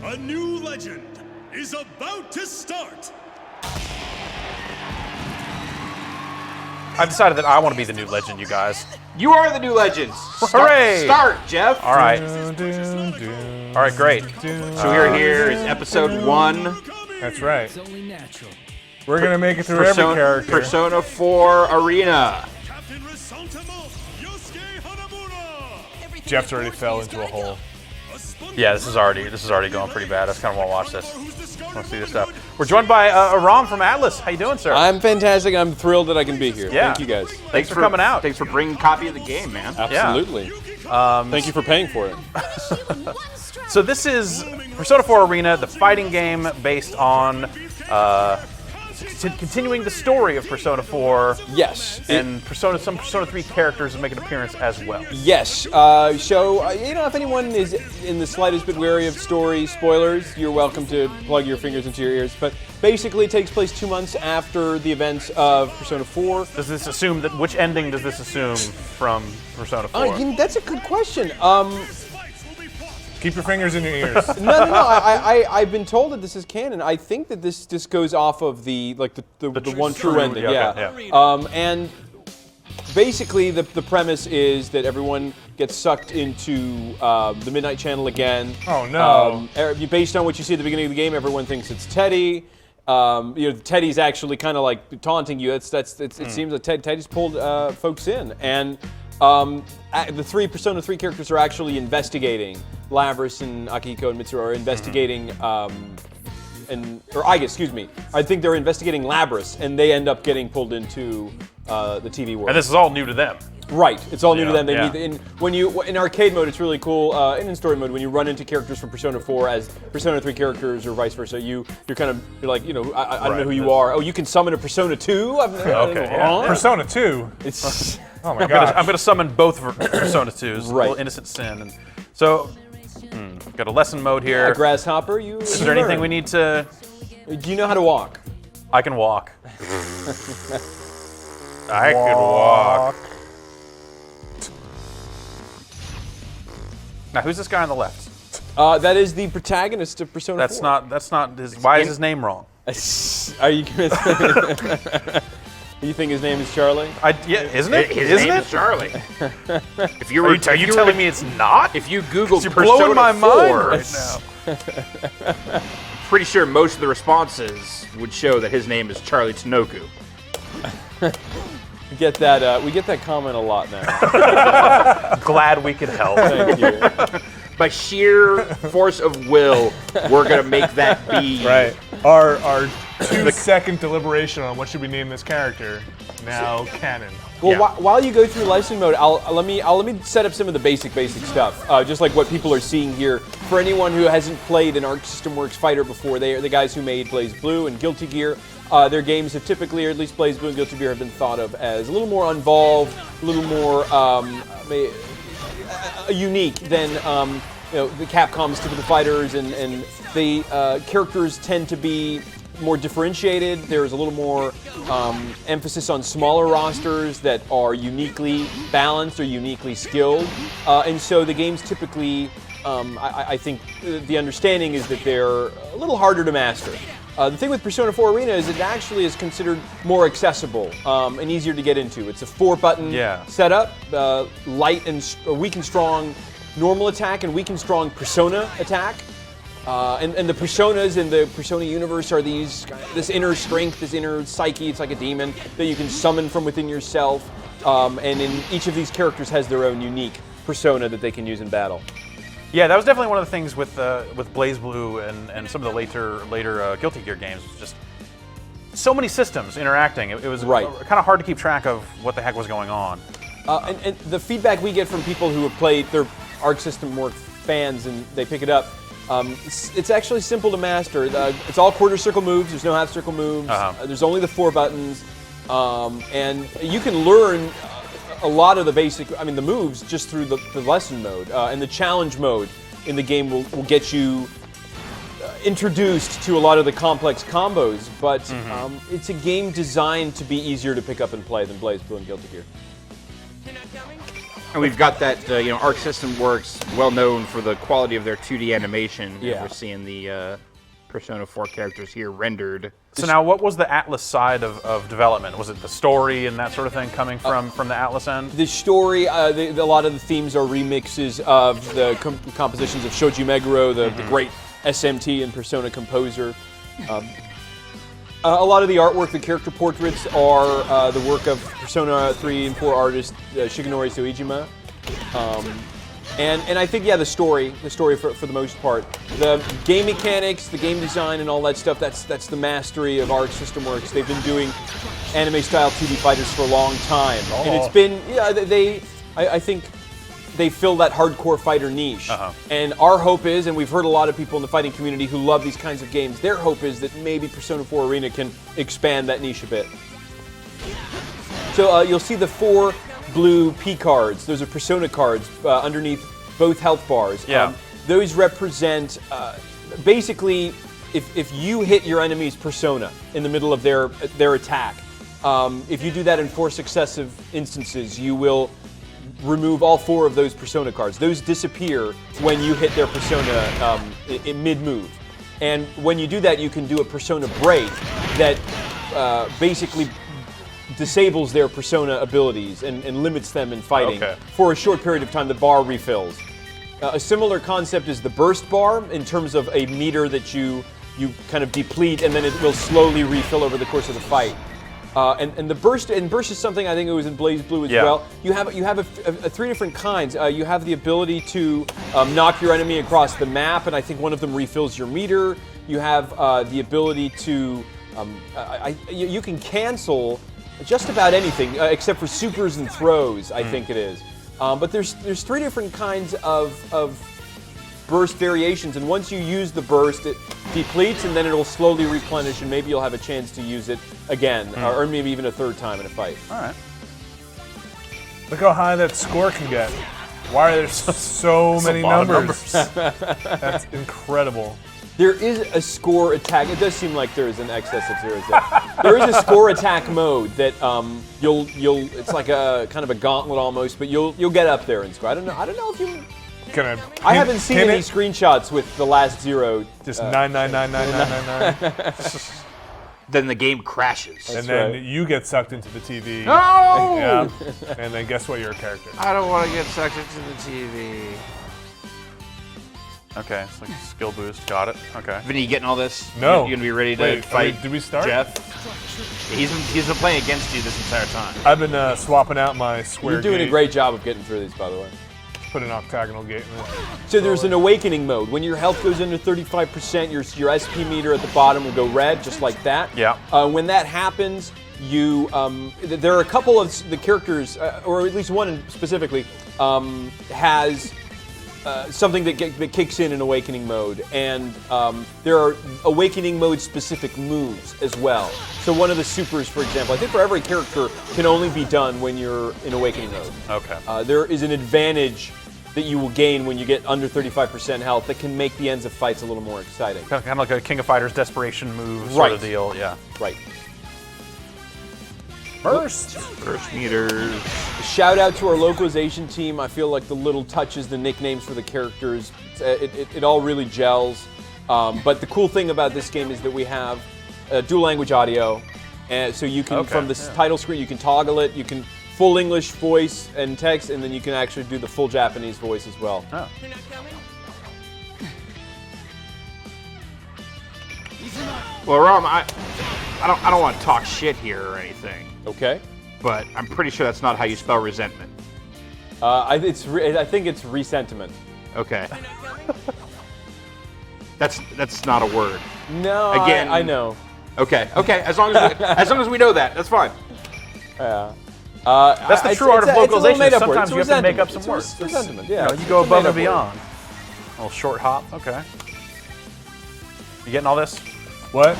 A new legend is about to start. I've decided that I want to be the new legend, you guys. You are the new legends. Hooray! Start, Jeff. All right. All right, great. So we're here. It's episode 1. That's right. We're going to make it through every character. Persona 4 Arena. Jeff's already fell into a hole. Yeah, this is already going pretty bad. I just kind of want to watch this. I want to see this stuff. We're joined by Aram from Atlas. How you doing, sir? I'm fantastic. I'm thrilled that I can be here. Yeah. Thank you, guys. Thanks for coming out. Thanks for bringing a copy of the game, man. Absolutely. Thank you for paying for it. So this is Persona 4 Arena, the fighting game based on continuing the story of Persona 4. Yes. And some Persona 3 characters make an appearance as well. Yes. If anyone is in the slightest bit wary of story spoilers, you're welcome to plug your fingers into your ears. But basically, it takes place 2 months after the events of Persona 4. Does this assume that which ending does this assume from Persona 4? That's a good question. Keep your fingers in your ears. No. I've been told that this is canon. I think that this just goes off of the one true ending. Yeah. And basically, the premise is that everyone gets sucked into the Midnight Channel again. Oh no! Based on what you see at the beginning of the game, everyone thinks it's Teddy. Teddy's actually kind of like taunting you. It seems that Teddy's pulled folks in, and the 3 Persona 3 characters are actually investigating. Lavris and Akihiko and Mitsuru are investigating, I think they're investigating Labris, and they end up getting pulled into the TV world. And this is all new to them. Right, it's all new to them. They yeah. need in arcade mode, it's really cool. And in story mode, when you run into characters from Persona 4 as Persona 3 characters or vice versa, you're like, I don't know who you are. Oh, you can summon a Persona 2? Persona 2? It's Oh my god! I'm gonna summon both Persona 2s. Right. Little Innocent Sin. And so, got a lesson mode here. Grasshopper, Is there anything we need to? Do you know how to walk? I can walk. I can walk. Now, who's this guy on the left? That is the protagonist of Persona 4. That's not his. Why is his name wrong? Are you gonna? You think his name is Charlie? Isn't it? His name is Charlie. If you were, are you telling me it's not? If you Google You're Persona blowing my 4 mind right now. Pretty sure most of the responses would show that his name is Charlie Tanoku. We get that comment a lot now. Glad we could help. Thank you. By sheer force of will, we're gonna make that be Right. Our 2-second deliberation on what should we name this character now canon. Well, Yeah. while you go through lesson mode, let me set up some of the basic stuff, just like what people are seeing here. For anyone who hasn't played an Arc System Works fighter before, they are the guys who made BlazBlue and Guilty Gear. Their games have typically, or at least BlazBlue and Guilty Gear, have been thought of as a little more involved, a little more unique than the Capcom's typical fighters, and the characters tend to be more differentiated. There's a little more emphasis on smaller rosters that are uniquely balanced or uniquely skilled, and so the games typically, I think the understanding is that they're a little harder to master. The thing with Persona 4 Arena is it actually is considered more accessible and easier to get into. It's a 4-button setup, light and weak and strong normal attack and weak and strong Persona attack. And the Personas in the Persona universe are this inner strength, this inner psyche. It's like a demon that you can summon from within yourself. And in each of these characters has their own unique persona that they can use in battle. Yeah, that was definitely one of the things with BlazBlue and some of the later Guilty Gear games. Was just so many systems interacting. It was kind of hard to keep track of what the heck was going on. And the feedback we get from people who have played, they're Arc System Works fans, and they pick it up. It's actually simple to master. It's all quarter circle moves. There's no half circle moves. There's only the 4 buttons, and you can learn a lot of the the moves just through the lesson mode. And the challenge mode in the game will get you introduced to a lot of the complex combos, but it's a game designed to be easier to pick up and play than BlazBlue and Guilty Gear. And we've got that, Arc System Works, well known for the quality of their 2D animation. Yeah. And we're seeing the Persona 4 characters here rendered. So now, what was the Atlas side of development? Was it the story and that sort of thing coming from the Atlas end? The story, a lot of the themes are remixes of the compositions of Shoji Meguro, the great SMT and Persona composer. A lot of the artwork, the character portraits, are the work of Persona 3 and 4 artist Shigenori Soejima. And I think, the story for the most part. The game mechanics, the game design, and all that stuff, that's the mastery of Arc System Works. They've been doing anime-style 2D fighters for a long time. Oh. And it's been, I think they fill that hardcore fighter niche. And our hope is, and we've heard a lot of people in the fighting community who love these kinds of games, their hope is that maybe Persona 4 Arena can expand that niche a bit. So you'll see the 4 blue P cards. Those are Persona cards underneath both health bars. Yeah. Those represent, basically, if you hit your enemy's Persona in the middle of their attack, if you do that in 4 successive instances, you will remove all 4 of those Persona cards. Those disappear when you hit their Persona in mid-move. And when you do that, you can do a Persona break that basically disables their Persona abilities and limits them in fighting. For a short period of time. The bar refills. A similar concept is the burst bar in terms of a meter that you kind of deplete and then it will slowly refill over the course of the fight. And the burst is something I think it was in Blaze Blue as well. You have 3 different kinds. You have the ability to knock your enemy across the map, and I think one of them refills your meter. You have the ability to you can cancel just about anything except for supers and throws. I think it is. But there's 3 different kinds of burst variations, and once you use the burst, it depletes, and then it'll slowly replenish, and maybe you'll have a chance to use it again, or maybe even a 3rd time in a fight. All right. Look how high that score can get. Why are there so many numbers? That's incredible. There is a score attack. It does seem like there is an excess of zeros there. There is a score attack mode that you'll. It's like a kind of a gauntlet almost, but you'll get up there in score. I don't know if you. I haven't seen any screenshots with the last 0. Just 9999999. Then the game crashes. And then you get sucked into the TV. No! Yeah. And then guess what? You're a character. I don't want to get sucked into the TV. Okay, it's like a skill boost. Got it. Okay. Vinny, you getting all this? No. You gonna be ready to fight? Did we start? Jeff. He's been playing against you this entire time. I've been swapping out my square. You're doing gate. a great job of getting through these, by the way. Put an octagonal gate in it. So there's an awakening mode. When your health goes under 35%, your SP meter at the bottom will go red, just like that. Yeah. When that happens, you there are a couple of the characters, or at least one specifically, has something that kicks in awakening mode, and there are awakening mode specific moves as well. So one of the supers, for example, I think for every character can only be done when you're in awakening mode. Okay. There is an advantage that you will gain when you get under 35% health that can make the ends of fights a little more exciting. Kind of like a King of Fighters desperation move sort of deal. Yeah. Right. Burst meters. Shout out to our localization team. I feel like the little touches, the nicknames for the characters, it all really gels. But the cool thing about this game is that we have dual language audio, and so you can from the title screen you can toggle it. You can full English voice and text, and then you can actually do the full Japanese voice as well. Oh. Well, Rom, I don't want to talk shit here or anything, Okay. but I'm pretty sure that's not how you spell resentment. I think it's resentiment. Okay. That's not a word. No, Again, I know. Okay. As long as we know that, that's fine. Yeah. That's the true art of localization. It's a little made-up word. Sometimes It's you have to make up resentment. some It's words. resentment, yeah. You go It's a above and made-up word. beyond. A little short hop. Okay. You getting all this? What?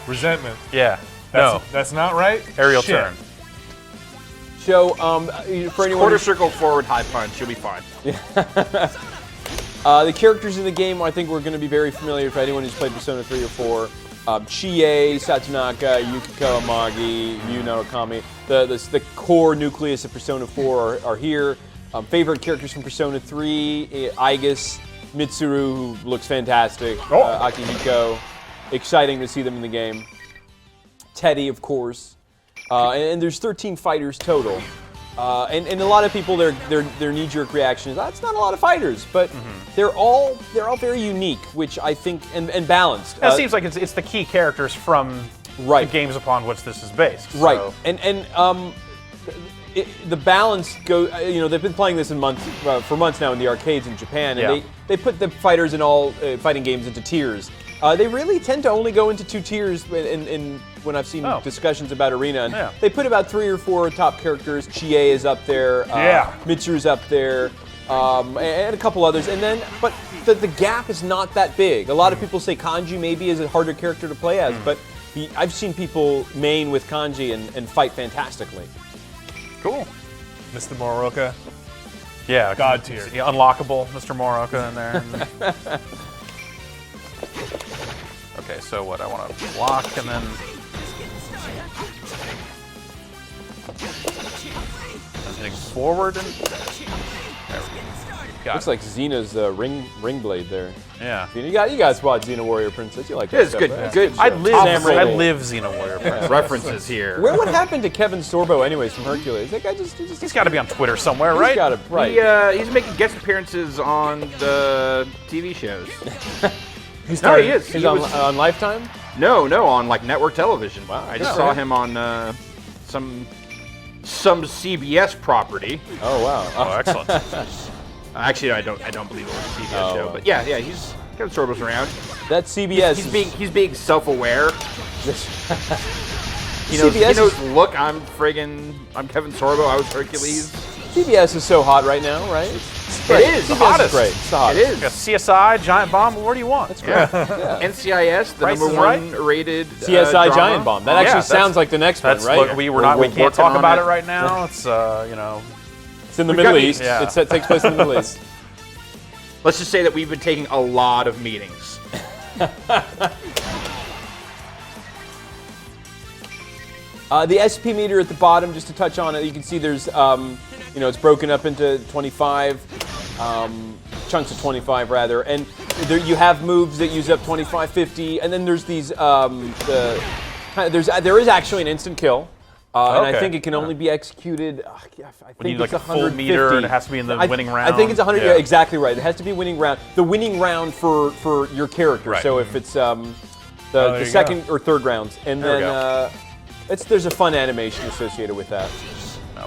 Resentment. Yeah. No. That's not right. Aerial Shit. turn. So, for anyone Quarter circle forward high punch, you'll be fine. the characters in the game, I think we're going to be very familiar for anyone who's played Persona 3 or 4. Chie, Satsunaka, Yukiko Amagi, Yu Narukami. The core nucleus of Persona 4 are here. Favorite characters from Persona 3, Aigis, Mitsuru, who looks fantastic, Akihiko. Exciting to see them in the game. Teddy, of course. And there's 13 fighters total. And a lot of people, their knee-jerk reaction is, that's not a lot of fighters, but they're all very unique, which I think, and balanced. It seems like it's the key characters from the games upon which this is based. Right, So. and the balance goes. They've been playing this for months now in the arcades in Japan, and they put the fighters in all fighting games into tiers. They really tend to only go into 2 tiers when I've seen discussions about Arena. And they put about 3 or 4 top characters. Chie is up there. Mitsuru's up there. And a couple others. But the gap is not that big. A lot of people say Kanji maybe is a harder character to play as, but I've seen people main with Kanji and fight fantastically. Cool. Mr. Moroka. Yeah. God tier. Unlockable, Mr. Moroka in there. Okay, so what? I want to block and then take forward and there we go. Looks like Xena's ring blade there. Yeah. Xena, you guys watch Xena Warrior Princess. You like that It's stuff, good. right? Good. I Sam live Xena Warrior Princess. references here. What happened to Kevin Sorbo, anyways, from Hercules? That guy He's got to be on Twitter somewhere, right? He's got it right. He's making guest appearances on the TV shows. He is. He's on Lifetime? No, on like network television. Wow. I just saw him on some CBS property. Oh wow. Oh, excellent. Actually, I don't believe it was a CBS show, but yeah, he's Kevin Sorbo's around. That CBS. He's being self-aware. He knows. Look, I'm Kevin Sorbo. I was Hercules. CBS is so hot right now, right? It is the CBS hottest. is great. It's the hottest. It is. Got CSI, Giantbomb. What do you want? That's great. NCIS, the Price number is one right. rated CSI drama. Giantbomb. That actually sounds like the next one, That's right? look, we can't working talk on about it. it right now. It's It's in the We've Middle got- East. yeah. It takes place in the Middle East. Let's just say that we've been taking a lot of meetings. The SP meter at the bottom, just to touch on it, you can see there's, it's broken up into 25, chunks of 25 rather, and there you have moves that use up 25, 50, and then there's these, there is actually an instant kill. And I Okay. think it can only be executed. I think need, like, it's a full meter, and it has to be in the winning I think it's 100. round. Yeah, exactly right. It has to be winning round. The winning round for your character. Right. So if it's there the you second or third rounds, and There we then there's a fun animation associated with that.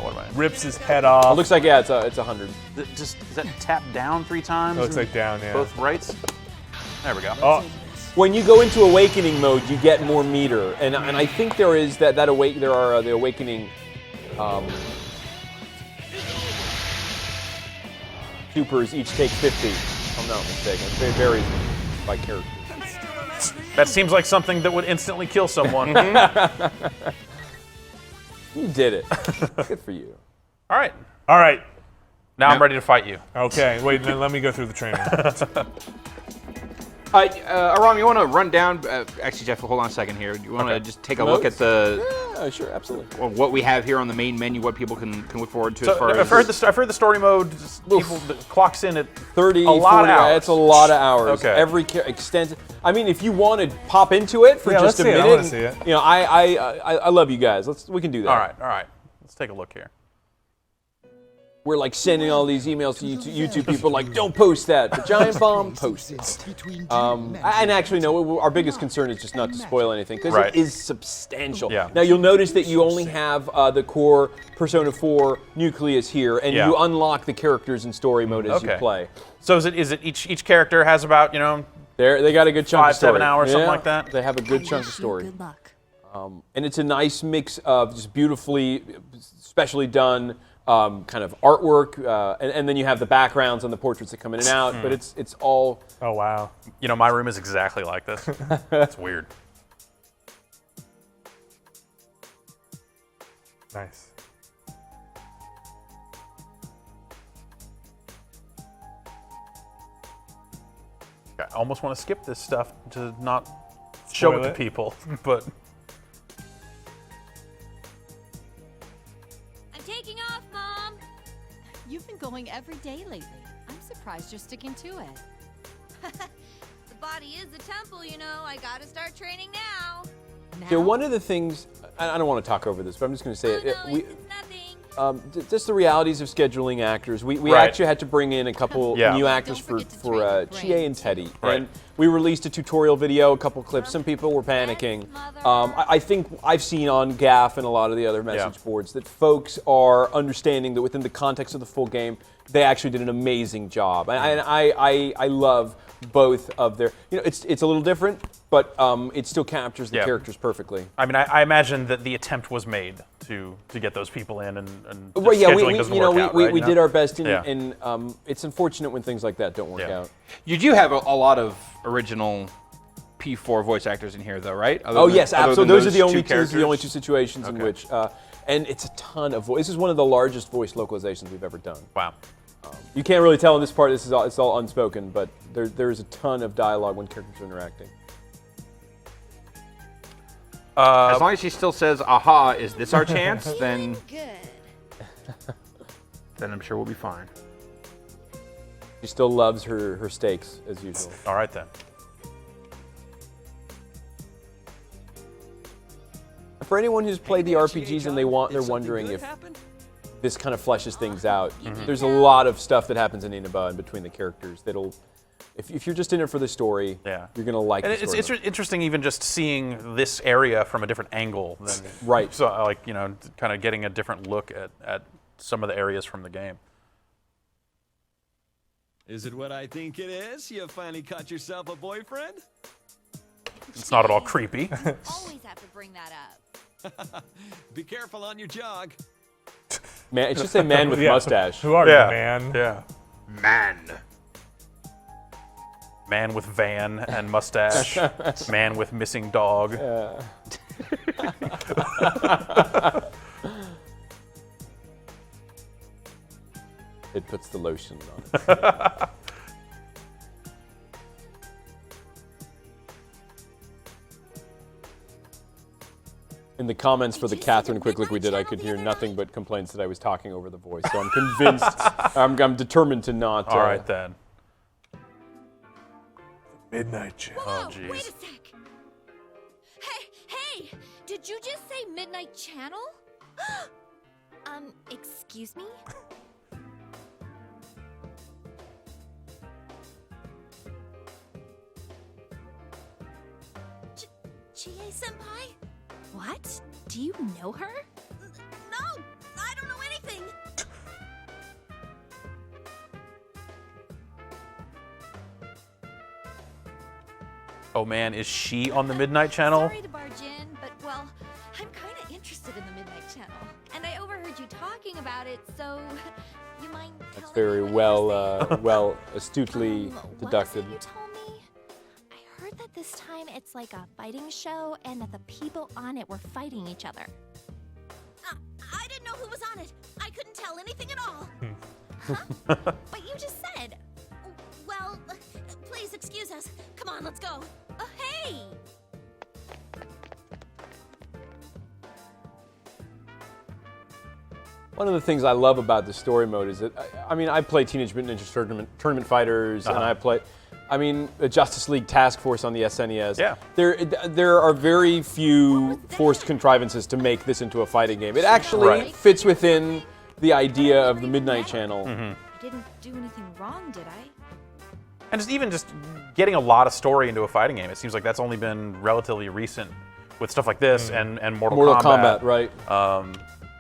what am I? Rips his head off. It looks like it's 100. Is that tap down 3 times? It looks like down, yeah. Both rights. There we go. Oh, When you go into awakening mode, you get more meter, and I think there is there are the awakening. Supers each take 50, if I'm not mistaken. It varies by character. That seems like something that would instantly kill someone. You did it. Good for you. All right. all right. Now I'm ready to fight you. Okay, wait, then let me go through the training. Aram, you want to run down? Actually, Jeff, hold on a second here. You want to just take a look at Yeah, sure, absolutely. what we have here on the main menu, what people can look forward to So as far I've heard the story mode. People clocks in at 30, a lot 40, of hours. It's a lot of hours. Okay. Every extensive. I mean, if you want to pop into it for Yeah, just let's a see it. I minute, wanna see it. I love you guys. We can do that. All right. Let's take a look here. We're like sending all these emails to YouTube people like, don't post that. But Giantbomb, post it. And actually, no, our biggest concern is just not to spoil anything because Right. it is substantial. Yeah. Now, you'll notice that you only have the core Persona 4 nucleus here, and Yeah. you unlock the characters in story mode as you play. So is it each character has about They got a good chunk 5, of story. 7 hours, something like that? They have a good chunk of story. Good luck. And it's a nice mix of just beautifully, specially done kind of artwork, and then you have the backgrounds on the portraits that come in and out. But it's all. Oh, wow. my room is exactly like this. It's weird. Nice. I almost want to skip this stuff to not show spoil it to people, but I'm taking off, Mom. You've been going every day lately. I'm surprised you're sticking to it. The body is the temple, you know. I gotta start training now. Yeah, one of the things, I don't want to talk over this, but I'm just going to say it. No, it's nothing. Just the realities of scheduling actors. We Right. actually had to bring in a couple Yeah. new actors Don't for forget to train your Chie and Teddy. Right. And we released a tutorial video, a couple clips. Some people were panicking. I think I've seen on GAF and a lot of the other message boards that folks are understanding that within the context of the full game, they actually did an amazing job. And I love both of their, it's a little different, but it still captures the characters perfectly. I mean, I imagine that the attempt was made to get those people in, and Well, yeah, scheduling doesn't work out, right? we did our best, Yeah. and it's unfortunate when things like that don't work out. You do have a lot of original P4 voice actors in here, though, right? Oh yes, absolutely. Those are the only characters? two situations in Okay. which, and it's a ton of voice. This is one of the largest voice localizations we've ever done. Wow. You can't really tell in this part. It's all unspoken, but there's a ton of dialogue when characters are interacting. As long as she still says, "Aha, is this our chance?" then Good. I'm sure we'll be fine. She still loves her steaks as usual. All right then. For anyone who's played the RPGs and they're wondering if this kind of fleshes things out, there's a lot of stuff that happens in Inaba in between the characters that'll. If you're just in it for the story, Yeah. you're gonna like And the story. it's interesting even just seeing this area from a different angle than Right. So like kind of getting a different look at some of the areas from the game. Is it what I think it is? You finally caught yourself a boyfriend? It's not at all creepy. Always have to bring that up. Be careful on your jog. Man, it should say man with Yeah. mustache. Who are Yeah. you, man? Yeah. Man. Man with van and mustache. Man with missing dog. It puts the lotion on it. In the comments for the Catherine Quick Look we did, I could hear nothing but complaints that I was talking over the voice. So I'm convinced, I'm determined to not. All right then. Midnight Channel. Whoa, jeez. wait a sec. Hey, did you just say Midnight Channel? Excuse me? Chie-senpai? What? Do you know her? No, I don't know anything. Oh man, is she on the Midnight Channel? Sorry to barge in, but well, I'm kind of interested in the Midnight Channel, and I overheard you talking about it, so you mind That's telling very me what you were saying? well astutely What was deducted. it you told me? I heard that this time it's like a fighting show, and that the people on it were fighting each other. I didn't know who was on it. I couldn't tell anything at all. Huh? But you just said. Well, please excuse us. Come on, let's go. Hey! One of the things I love about the story mode is that, I mean, I play Teenage Mutant Ninja Tournament Fighters, and I play, the Justice League Task Force on the SNES. Yeah. There are very few forced contrivances to make this into a fighting game. It actually Right. fits within the idea of the Midnight Channel. I didn't do anything wrong, did I? And just getting a lot of story into a fighting game. It seems like that's only been relatively recent with stuff like this and Mortal Kombat, right? Um,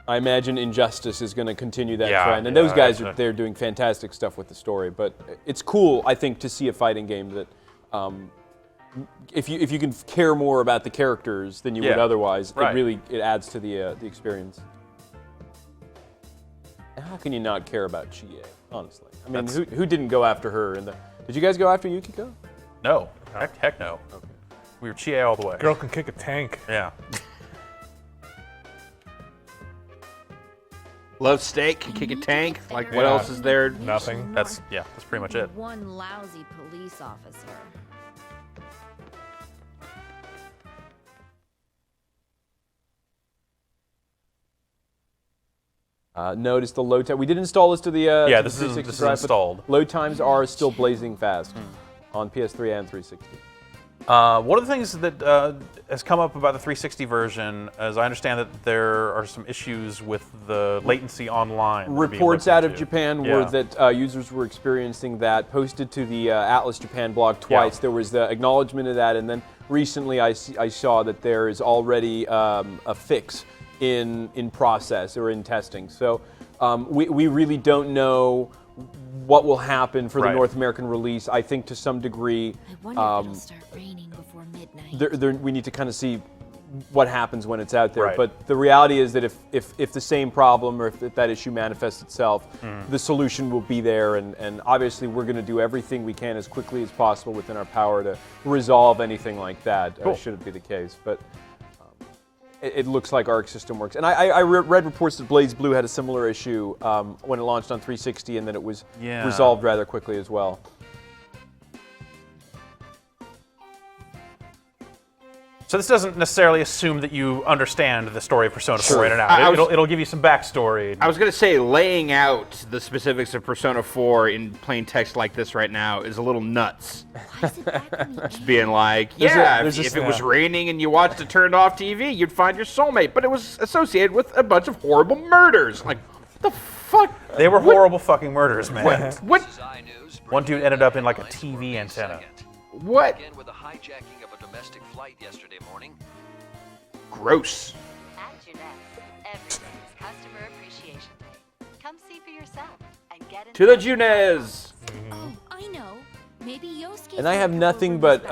I imagine Injustice is going to continue that Yeah, trend, and yeah, those guys that's they're doing fantastic stuff with the story. But it's cool, I think, to see a fighting game that, if you can care more about the characters than you would Yeah, otherwise, right. it adds to the experience. How can you not care about Chie? Honestly, I mean, who didn't go after her? Did you guys go after Yukiko? no. Heck no. Okay. We were Chie all the way. Girl can kick a tank. Yeah. Love steak, can kick a tank. Like, what else is there? Nothing. That's pretty much it. One lousy police officer. Notice the load time. We did install this to the Yeah, to this the is 360 drive, but installed. Load times are still blazing fast on PS3 and 360. One of the things that has come up about the 360 version, as I understand that there are some issues with the latency online. that are being Reports looked out of into. Japan Yeah. were that users were experiencing that. Posted to the Atlas Japan blog twice. Yeah. There was the acknowledgement of that, and then recently I saw that there is already a fix in process or in testing. So we really don't know what will happen for the Right. North American release. I think to some degree I wonder if it'll start raining before midnight. we need to kind of see what happens when it's out there. Right. But the reality is that if the same problem or if that issue manifests itself, the solution will be there. And obviously we're going to do everything we can as quickly as possible within our power to resolve anything like that, Cool. should it be the case. But it looks like Arc System works. And I read reports that BlazBlue had a similar issue when it launched on 360, and then it was Yeah. resolved rather quickly as well. So this doesn't necessarily assume that you understand the story of Persona 4 in and I out. was- It'll give you some backstory. I was going to say, laying out the specifics of Persona 4 in plain text like this right now is a little nuts. Why is it back on the end? Being like, There's a- yeah, there's if a- it was raining and you watched a turned off TV, you'd find your soulmate. But it was associated with a bunch of horrible murders. Like, what the fuck? They were horrible fucking murders, man. What? One dude ended up in like a TV antenna. What? Again with the hijacking of a domestic flight yesterday morning. Gross. At Jeunesse, every day is Customer Appreciation Day. Come see for yourself and get in To the touch. Junez. Oh, I know. Maybe Yosuke. And I have nothing but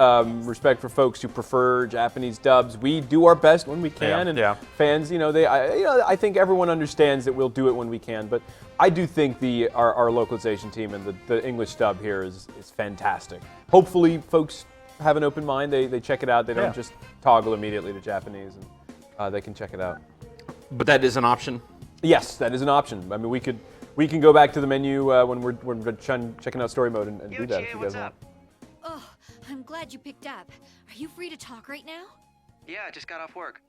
respect for folks who prefer Japanese dubs. We do our best when we can, Yeah, and yeah. fans, I think everyone understands that we'll do it when we can. But I do think our localization team and the English dub here is fantastic. Hopefully, folks have an open mind. They check it out. They don't Yeah. just toggle immediately to Japanese, and they can check it out. But that is an option. Yes, that is an option. I mean, we can go back to the menu when we're checking out story mode and do that if you guys want. Oh, I'm glad you picked up. Are you free to talk right now? Yeah, I just got off work.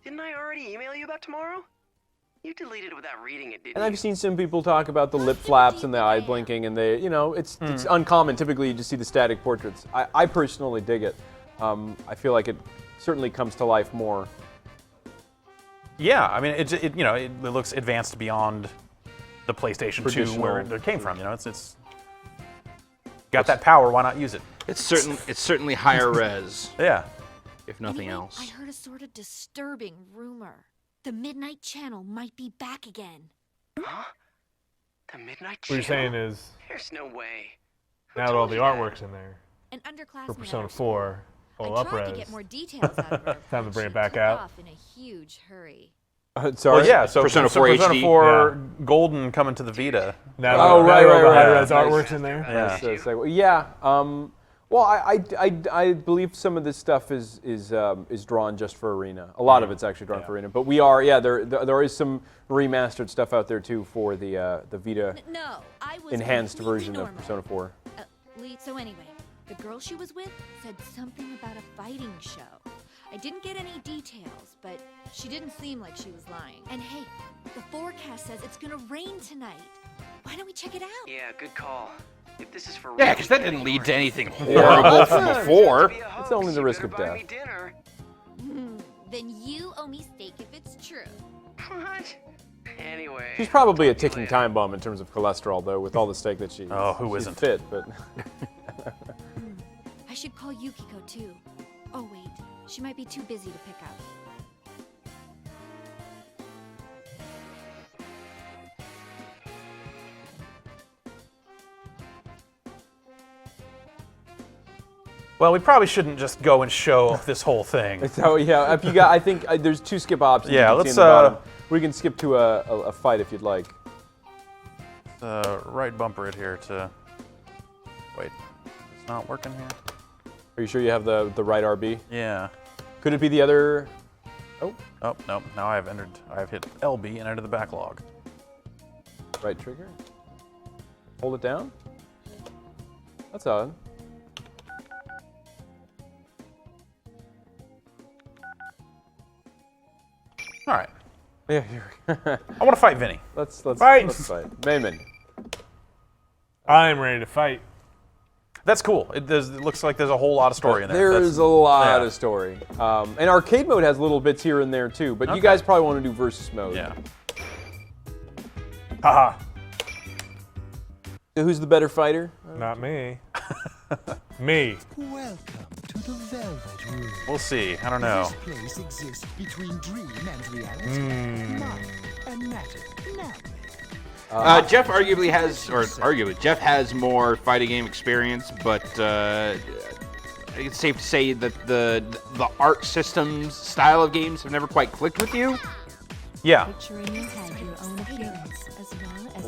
Didn't I already email you about tomorrow? You deleted it without reading it, didn't And you? I've seen some people talk about the lip flaps and the eye blinking, and it's uncommon. Typically, you just see the static portraits. I personally dig it. I feel like it certainly comes to life more. Yeah, I mean, it looks advanced beyond the PlayStation 2 where it came from. It's got that power. Why not use it? It's certainly higher res, Yeah. if nothing Anyway, else. I heard a sort of disturbing rumor. The Midnight Channel might be back again. Huh? The Midnight What you're Channel? saying is, There's no way. Who now that all told the you that? artwork's in there An underclassman for at Persona our 4, school. full I tried to up-res. get more details out of her. Time to but bring it she back took out. off in a huge hurry. Sorry. Well, yeah. So Persona 4 Persona HD. 4 Golden coming to the Vita. Now Oh, that right, all right, the right. high-res Nice. artwork's in there. Well, I believe some of this stuff is drawn just for Arena. A lot of it's actually drawn for Arena, but there is some remastered stuff out there too for the Vita No, I was enhanced completely version normal. of Persona 4. So anyway, the girl she was with said something about a fighting show. I didn't get any details, but she didn't seem like she was lying. And hey, the forecast says it's gonna rain tonight. Why don't we check it out? Yeah, good call. If this is for Yeah, real, because that you didn't gotta lead ignore to it. anything horrible from before. Be a It's hoax, only the you risk better of buy death. me dinner. Then you owe me steak if it's true. What? Anyway. She's probably a ticking time bomb in terms of cholesterol, though, with all the steak that she eats. Oh, who She's isn't? fit, but I should call Yukiko too. Oh wait, she might be too busy to pick up. Well, we probably shouldn't just go and show this whole thing. so yeah. If you got, I think there's 2 skip options. Yeah, you can see let's, in the bottom. We can skip to a fight if you'd like. Right bumper it here to. Wait, it's not working here. Are you sure you have the right RB? Yeah. Could it be the other? Oh, Oh no! Now I've hit LB and entered the backlog. right trigger. Hold it down. That's odd. All right. Yeah. I want to fight Vinny. Let's Fight. fight. Mainman. I'm ready to fight. That's cool. It looks like there's a whole lot of story in there. There's a lot of story. And arcade mode has little bits here and there too, but you guys probably want to do versus mode. Yeah. Haha. So who's the better fighter? Not me. Me. Welcome to the Velvet Room. We'll see. I don't know. This place exists between dream and reality. Mind and matter. Now. Jeff arguably has more fighting game experience, but it's safe to say that the art systems style of games have never quite clicked with you. Yeah.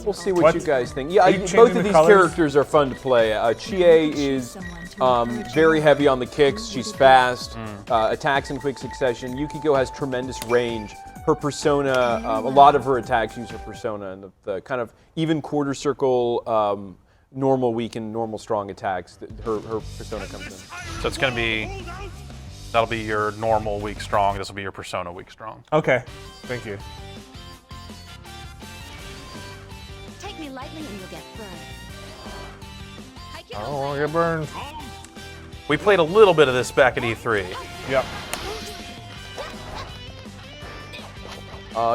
We'll see what you guys think. Yeah, both of these characters are fun to play. Chie is very heavy on the kicks. She's fast, attacks in quick succession. Yukiko has tremendous range. Her persona, a lot of her attacks use her persona, and the kind of even quarter circle, normal weak and normal strong attacks, her persona comes in. So it's going to be, that'll be your normal weak strong. This will be your persona weak strong. Okay, thank you. Take me lightly and you'll get burned. I don't want to get burned. We played a little bit of this back at E3. Yep.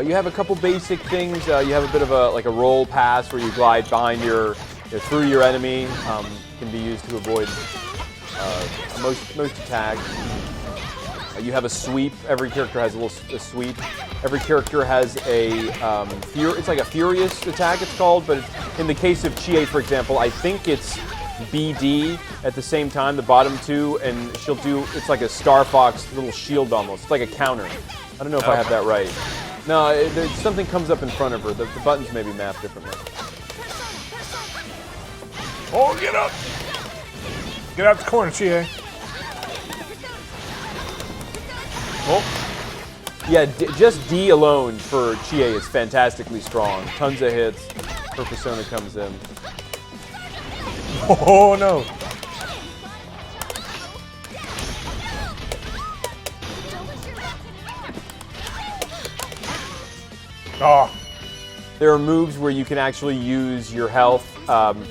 You have a couple basic things. You have a bit of a roll pass where you glide behind through your enemy. Can be used to avoid most attacks. You have a sweep. Every character has a sweep. Every character has it's like a furious attack. It's called, but in the case of Chie, for example, I think it's BD at the same time, the bottom two, and it's like a Star Fox little shield almost. It's like a counter. I don't know if I have that right. No, something comes up in front of her. The buttons may be mapped differently. Oh, get up! Get out the corner, Chie. Oh. Yeah, just D alone for Chie is fantastically strong. Tons of hits. Her persona comes in. Oh, no. Oh. There are moves where you can actually use your health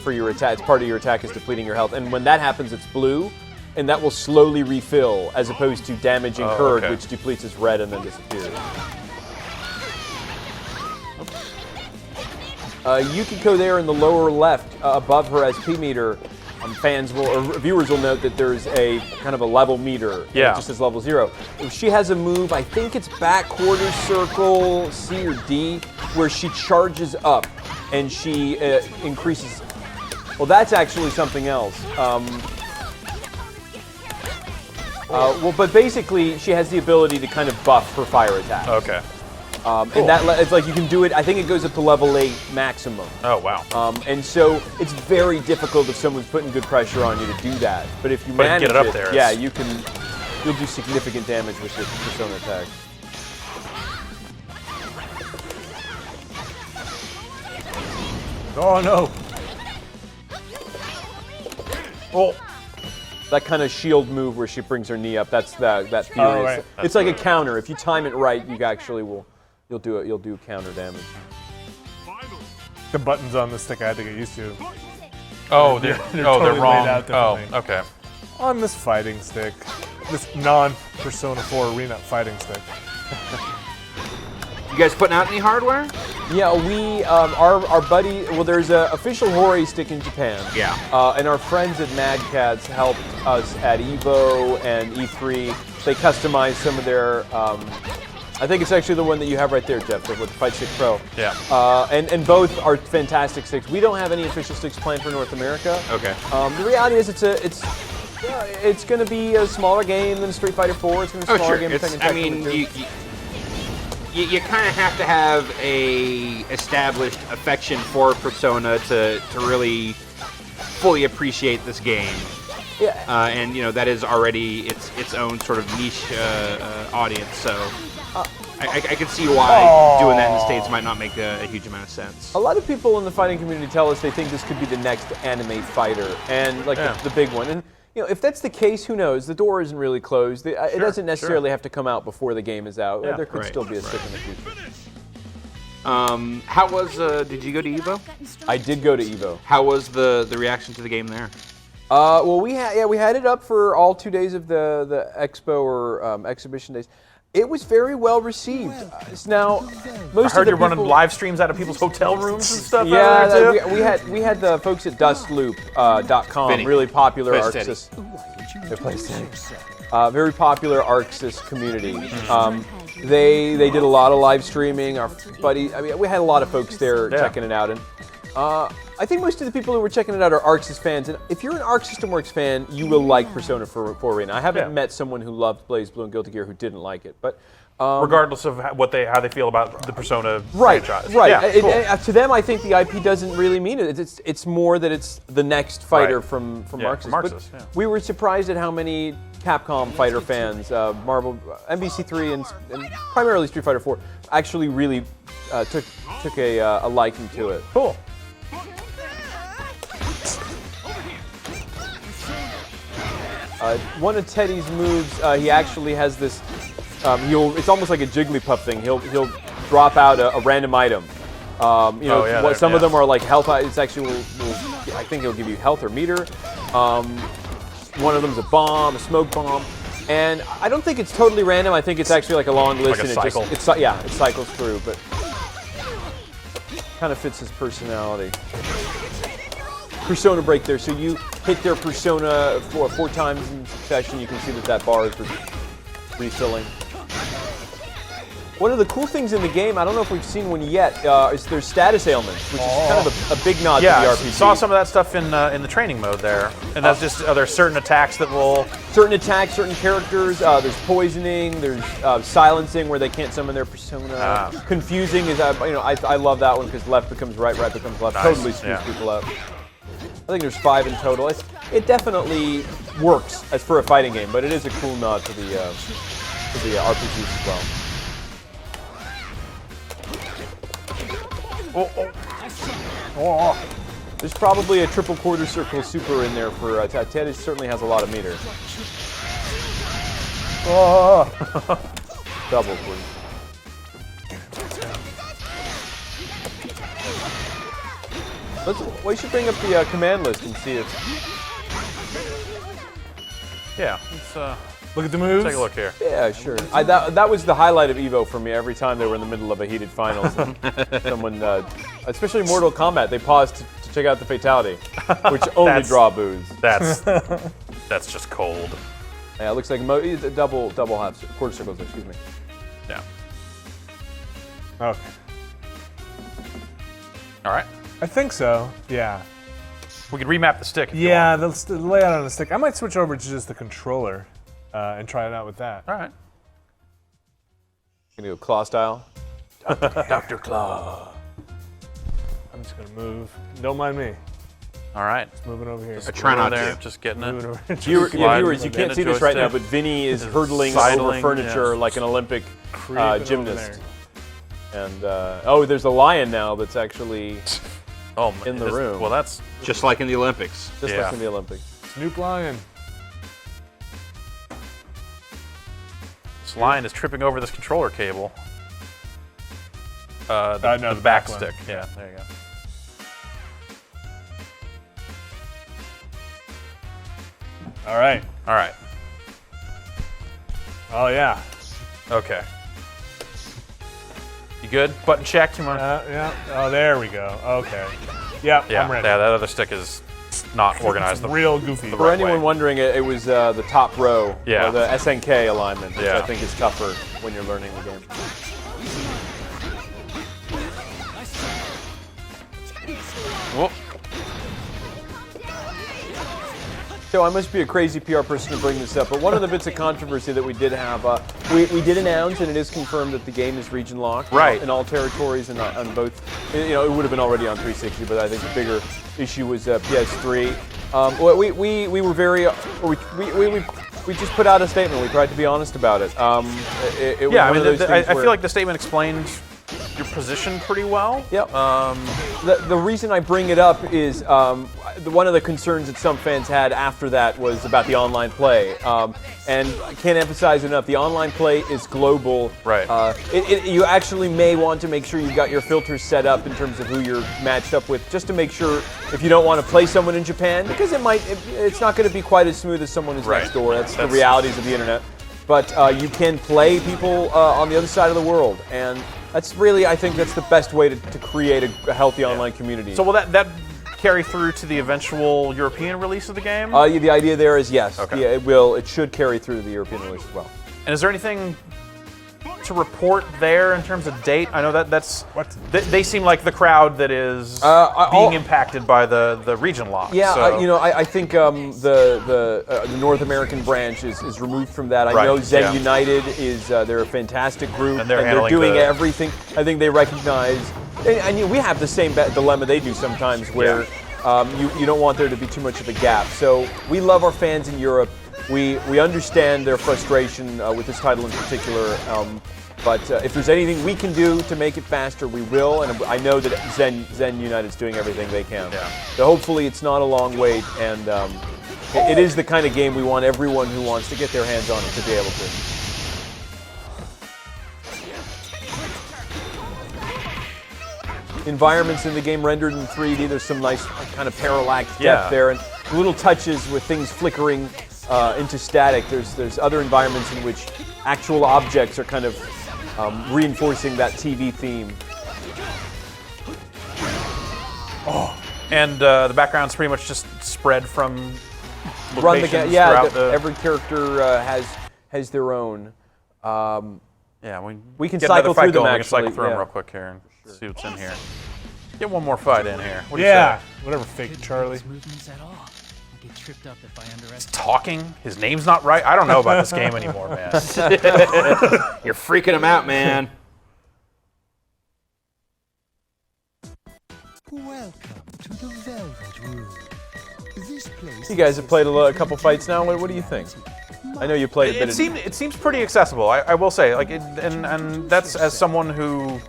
for your attack. Part of your attack is depleting your health. And when that happens, it's blue, and that will slowly refill, as opposed to damaging Herd, which depletes as red and then disappears. Yukiko there in the lower left, above her SP meter, viewers will note that there's a kind of a level meter. Yeah. It just says level 0. She has a move, I think it's back quarter circle C or D, where she charges up and she increases. Well, that's actually something else. But basically, she has the ability to kind of buff her fire attack. Okay. Cool. And it's like you can do it. I think it goes up to level 8 maximum. Oh wow. And so it's very difficult if someone's putting good pressure on you to do that. But if you manage get it up there, yeah, you'll do significant damage with your persona attack. Oh no. Oh. That kind of shield move where she brings her knee up. That's that furious. Oh, right. It's like a counter. If you time it right, you actually will. You'll do counter damage. The buttons on the stick I had to get used to. Oh, they're they're totally wrong. laid out differently. Oh, okay. On this fighting stick, this non-Persona 4 Arena fighting stick. You guys putting out any hardware? Yeah, we our buddy. Well, there's an official Hori stick in Japan. Yeah. And our friends at Mad Cats helped us at Evo and E3. They customized some of their. I think it's actually the one that you have right there, Jeff, with the Fight Stick Pro. Yeah. And both are fantastic sticks. We don't have any official sticks planned for North America. Okay. The reality is, it's going to be a smaller game than Street Fighter 4. It's going to be a smaller game than Tekken 2. I mean, you kind of have to have a established affection for Persona to really fully appreciate this game. Yeah. And that is already its own sort of niche audience. So I can see why doing that in the States might not make a huge amount of sense. A lot of people in the fighting community tell us they think this could be the next anime fighter, and the big one. And if that's the case, who knows? The door isn't really closed. It doesn't necessarily have to come out before the game is out. Yeah, there could still be a stick in the future. How was? Did you go to Evo? I did go to Evo. How was the reaction to the game there? Well, we had it up for all 2 days of the expo or exhibition days. It was very well received. Now, most I heard of the you're running live streams out of people's hotel rooms and stuff. Yeah, out there too? we had the folks at dustloop.com, really popular Play ArcSys. They play steady. Very popular ArcSys community. They did a lot of live streaming. Our buddy, I mean, we had a lot of folks there checking it out, and I think most of the people who were checking it out are ArcSys fans. And if you're an Arc System Works fan, you will like Persona 4 Arena. I haven't met someone who loved BlazBlue and Guilty Gear who didn't like it, but. Regardless of how they feel about the Persona franchise. Right. Yeah, cool. To them, I think the IP doesn't really mean it. It's more that it's the next fighter from ArcSys. But we were surprised at how many Capcom fighter fans, Marvel, MVC3, and primarily Street Fighter 4, actually really took a liking to it. Cool. One of Teddy's moves, he actually has this. It's almost like a Jigglypuff thing. He'll drop out a random item. Some of them are like health. It's actually I think it'll give you health or meter. One of them's a bomb, a smoke bomb, and I don't think it's totally random. I think it's actually like a long list, like and it cycles through, but kind of fits his personality. Persona break there, so you hit their Persona four times in succession. You can see that bar is refilling. One of the cool things in the game, I don't know if we've seen one yet, is there's status ailments, which is kind of a big nod to the RPG. Yeah, saw some of that stuff in the training mode there, and that's just are there certain attacks that will certain characters. There's poisoning, there's silencing where they can't summon their persona. Confusing is I love that one because left becomes right, right becomes left. Nice. Totally screws people up. I think there's 5 in total. It definitely works as for a fighting game, but it is a cool nod to the RPGs as well. There's probably a triple quarter circle super in there for Ted. Ted certainly has a lot of meter. Double, please. We should bring up the command list and see if. Yeah, let's look at the moves. Take a look here. Yeah, sure. That was the highlight of Evo for me. Every time they were in the middle of a heated finals, and someone, especially Mortal Kombat, they paused to check out the fatality, which only draw boos. That's just cold. Yeah, it looks like double half quarter circles. Excuse me. Yeah. Okay. All right. I think so. Yeah. We could remap the stick. Yeah, the layout on the stick. I might switch over to just the controller and try it out with that. All right. Gonna go claw style. Dr. Claw. I'm just gonna move. Don't mind me. All right. Just moving over here. I try not there, to. just getting it. Viewers, you can't see this right now, but Vinny is hurtling over furniture like an Olympic gymnast. And there's a lion now that's actually in the room. Well, that's just like in the Olympics. Just like in the Olympics. Snoop Lion. This lion is tripping over this controller cable. No, the back stick. Yeah, there you go. All right. All right. Oh yeah. Okay. You good? Button checked. Yeah. Oh, there we go. Okay. Yeah, I'm ready. Yeah, that other stick is not organized. It's real goofy. For anyone wondering, it was the top row, or the SNK alignment, which I think is tougher when you're learning the game. Whoop. So I must be a crazy PR person to bring this up, but one of the bits of controversy that we did have, we did announce, and it is confirmed that the game is region locked in all territories and on both. It would have been already on 360, but I think the bigger issue was PS3. We were very we just put out a statement. We tried to be honest about it. It was one of those things I feel like the statement explained your position pretty well. Yep. The reason I bring it up is one of the concerns that some fans had after that was about the online play. And I can't emphasize enough, the online play is global. Right. You actually may want to make sure you've got your filters set up in terms of who you're matched up with, just to make sure if you don't want to play someone in Japan, because it's not going to be quite as smooth as someone who's next door. That's the realities of the internet. But you can play people on the other side of the world, and that's really, I think that's the best way to create a healthy online community. So will that carry through to the eventual European release of the game? The idea there is yes. Okay. Yeah, it will. It should carry through to the European release as well. And is there anything to report there in terms of date? I know that's they seem like the crowd that is being impacted by the region lock. Yeah, so. I think the North American branch is removed from that. I know Zen United is they're a fantastic group, and they're doing everything. I think they recognize, and we have the same dilemma they do sometimes, where you don't want there to be too much of a gap. So we love our fans in Europe. We understand their frustration with this title in particular, but if there's anything we can do to make it faster, we will, and I know that Zen United's doing everything they can. Yeah. So hopefully it's not a long wait, and it is the kind of game we want everyone who wants to get their hands on it to be able to. Environments in the game rendered in 3D, there's some nice kind of parallax depth there, and little touches with things flickering into static. There's other environments in which actual objects are kind of reinforcing that TV theme. And the background's pretty much just spread from locations every character has their own. We can cycle through them. We can cycle through them real quick here and see what's in here. Get one more fight in here. What do you say? Whatever, fake Charlie. Get tripped up if I underestimate. He's talking. His name's not right. I don't know about this game anymore, man. You're freaking him out, man. Welcome to the Velvet Room. This place. You guys have played a couple fights now. What do you think? I know you played a bit. It seems pretty accessible. I will say, and that's as someone who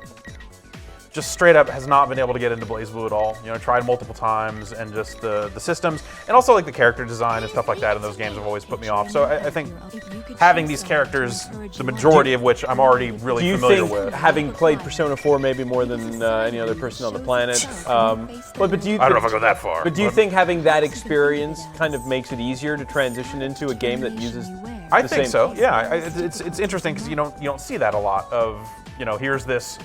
just straight up has not been able to get into BlazBlue at all. Tried multiple times, and just the systems, and also like the character design and stuff like that in those games have always put me off. So I think having these characers, the majority of which I'm already really familiar with. Do you think, having played Persona 4 maybe more than any other person on the planet, but do you? I don't know if I go that far. But do you think having that experience kind of makes it easier to transition into a game that uses? I think so. Yeah, it's interesting because you don't see that a lot of here's this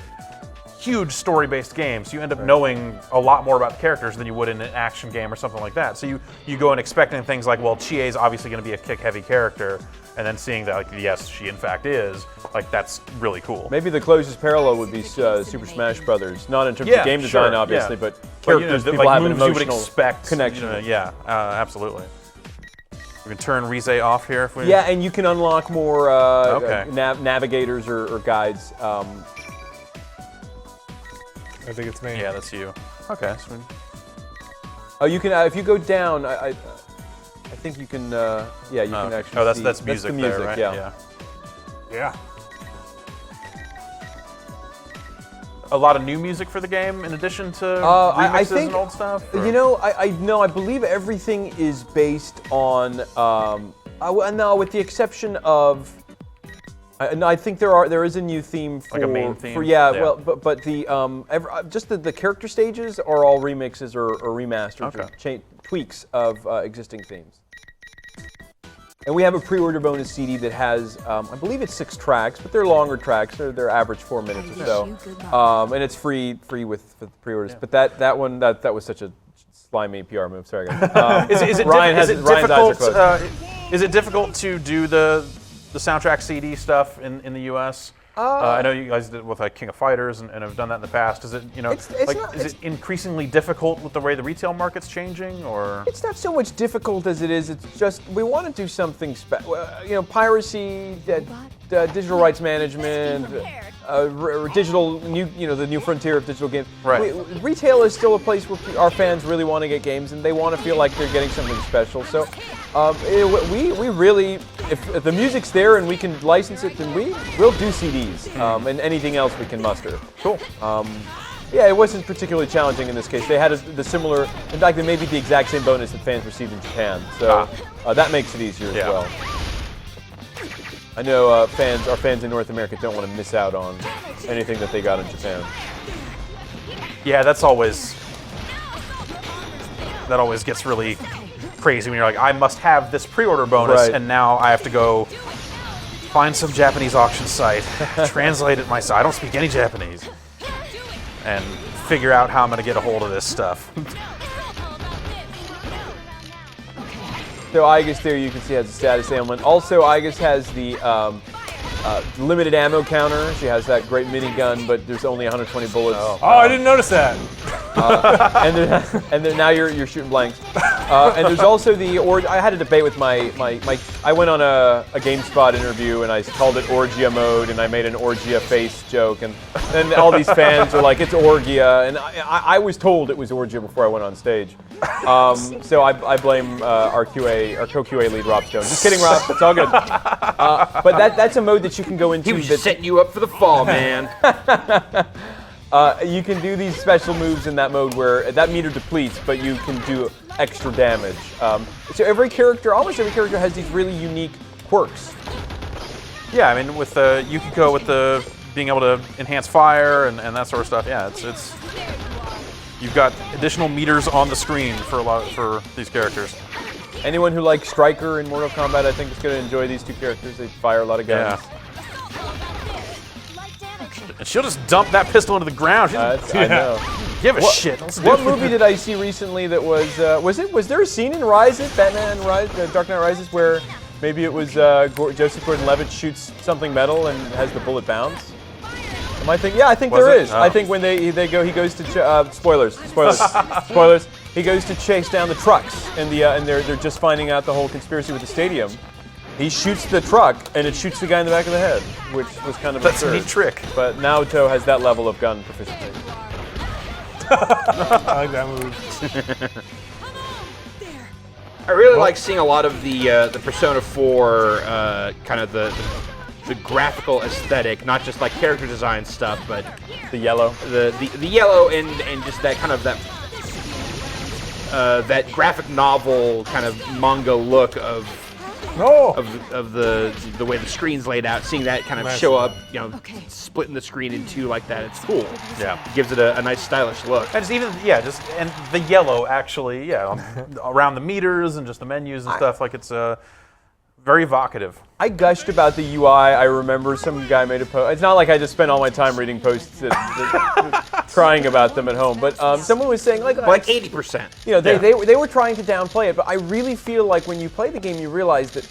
huge story-based game, so you end up knowing a lot more about the characters than you would in an action game or something like that. So you go in expecting things like, well, Chie's obviously going to be a kick-heavy character, and then seeing that, yes, she in fact is, that's really cool. Maybe the closest parallel would be Super Smash Brothers, not in terms of game design, obviously, but characters people have an emotional connection. Absolutely. We can turn Rize off here if we. Yeah, and you can unlock more navigators or guides. I think it's me. Yeah, that's you. Okay. So oh, you can if you go down. I think you can. You can actually. Oh, that's see, music. The music there, right? Yeah. A lot of new music for the game, in addition to remixes and old stuff. Or? I believe everything is based on. No, with the exception of. I think there is a new theme for like a main theme. Well, but the just the character stages are all remixes or remasters or tweaks of existing themes. And we have a pre-order bonus CD that has I believe it's 6 tracks, but they're longer tracks. They're average 4 minutes or so, and it's free with the pre-orders. Yeah. But that one was such a slimy PR move. Sorry, guys. Is it difficult to do the soundtrack CD stuff in the U.S.? I know you guys did it with King of Fighters and have done that in the past. Is it is it increasingly difficult with the way the retail market's changing, or? It's not so much difficult as it is. It's just we want to do something special. Piracy, digital rights management, digital the new frontier of digital games. Right. Retail is still a place where our fans really want to get games and they want to feel like they're getting something special. So we really, if the music's there and we can license it, then we'll do CDs and anything else we can muster. Cool. Yeah, it wasn't particularly challenging in this case. They had the similar, in fact, they may be the exact same bonus that fans received in Japan. So that makes it easier as well. I know our fans in North America don't want to miss out on anything that they got in Japan. Yeah, that always gets really crazy when you're like, I must have this pre-order bonus, and now I have to go find some Japanese auction site, translate it myself. I don't speak any Japanese, and figure out how I'm going to get a hold of this stuff. So Aigis there, you can see, has a status ailment. Also, Aigis has the limited ammo counter. She has that great minigun, but there's only 120 bullets. Oh, I didn't notice that. And then now you're shooting blanks. And there's also the I had a debate with my I went on a GameSpot interview and I called it Orgia mode, and I made an Orgia face joke, and then all these fans are like, it's Orgia, and I was told it was Orgia before I went on stage. So I blame our co-QA lead, Rob Stone. Just kidding, Rob. It's all good. But that's a mode that you can go into. He was just setting you up for the fall, man. You can do these special moves in that mode where that meter depletes, but you can do extra damage. So almost every character has these really unique quirks. Yeah, I mean, with Yukiko, with the being able to enhance fire and that sort of stuff. Yeah, it's you've got additional meters on the screen for these characters. Anyone who likes Striker in Mortal Kombat, I think, is going to enjoy these two characters. They fire a lot of guns. Yeah. And she'll just dump that pistol into the ground. I know. Give a shit. What movie did I see recently that was there a scene in Batman Dark Knight Rises, where maybe it was Joseph Gordon-Levitt shoots something metal and has the bullet bounce? Am I thinking? Yeah, I think there is. I think when he goes to spoilers. He goes to chase down the trucks, and they're just finding out the whole conspiracy with the stadium. He shoots the truck, and it shoots the guy in the back of the head, which was kind of absurd. That's a neat trick. But Naoto has that level of gun proficiency. I like that move. I really like seeing a lot of the Persona 4 kind of the graphical aesthetic, not just like character design stuff, but the yellow, the yellow, and just that kind of that graphic novel kind of manga look of the way the screen's laid out. Seeing that kind of show up, splitting the screen in two like that, it's cool. Yeah, it gives it a nice stylish look. And and the yellow actually, around the meters and just the menus and stuff, like it's very evocative. I gushed about the UI. I remember some guy made a post. It's not like I just spent all my time reading posts crying about them at home, but someone was saying like 80%. They were trying to downplay it, but I really feel like when you play the game, you realize that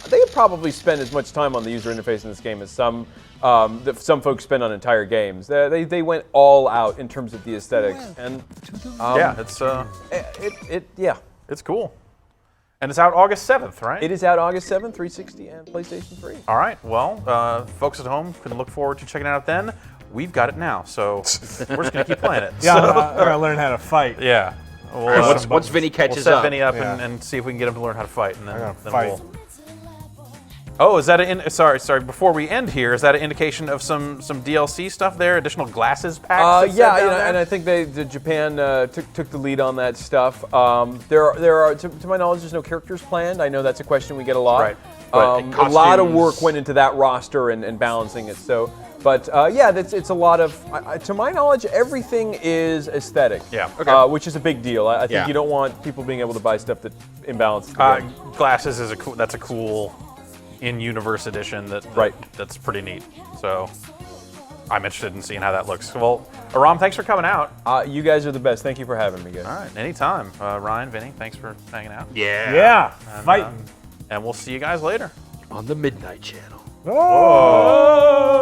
they probably spend as much time on the user interface in this game as some folks spend on entire games. They went all out in terms of the aesthetics, and it's cool. And it's out August 7th, right? It is out August 7th, 360 and PlayStation 3. All right. Well, folks at home can look forward to checking it out then. We've got it now, so we're just going to keep playing it. Yeah, I'm going to learn how to fight. Yeah. Once Vinny catches we'll set up. Vinny up and see if we can get him to learn how to fight. And then fight. Oh, is that sorry, before we end here, is that an indication of some DLC stuff there? Additional glasses packs? And I think Japan took the lead on that stuff. There are to my knowledge, there's no characters planned. I know that's a question we get a lot. Right. A lot of work went into that roster and balancing it. So, but it's a lot of. To my knowledge, everything is aesthetic. Yeah. Okay. Which is a big deal. I think you don't want people being able to buy stuff that imbalances the game. Glasses is that's a cool in-universe edition that's pretty neat. So I'm interested in seeing how that looks. Well, Aram, thanks for coming out. You guys are the best. Thank you for having me, guys. All right, anytime. Ryan, Vinny, thanks for hanging out. Yeah. Fighting. And we'll see you guys later on the Midnight Channel. Oh.